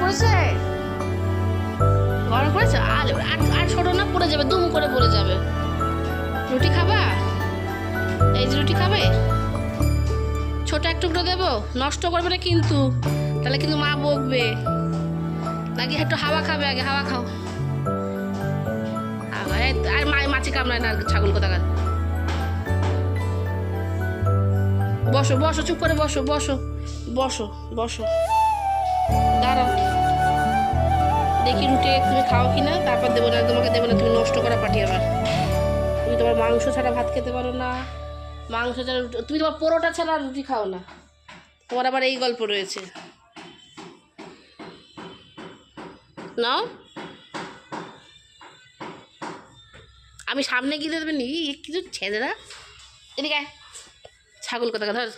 পড়েছে? গরম পড়েছে? আর আর ছোট না, পড়ে যাবে, দুম করে পড়ে যাবে। রুটি খাবা? এই যে রুটি খাবে, ছোট এক টুকরো দেবো, নষ্ট করবে না কিন্তু, তাহলে কিন্তু মা বকবে। নাকি একটু হাওয়া খাবে? আগে হাওয়া খাও। আর মাছি কামড়ায় না ছাগল কোথাকার। বসো বসো, চুপ করে বসো, বসো বসো বসো, দাঁড়াও দেখি রুটি তুমি খাও কিনা, তারপর দেবো, না তোমাকে দেবো না, তুমি নষ্ট করা পাঠিয়ে আবার। তুমি তোমার মাংস ছাড়া ভাত খেতে পারো না, মাংস ছাড়া তুমি তোমার পরোটা ছাড়া রুটি খাও না, তোমার আবার এই গল্প রয়েছে। নাও, আমি সামনে গিয়ে দেবেন কিছু ছেলেরা, এদিকে ছাগল কোথাকার, ধর।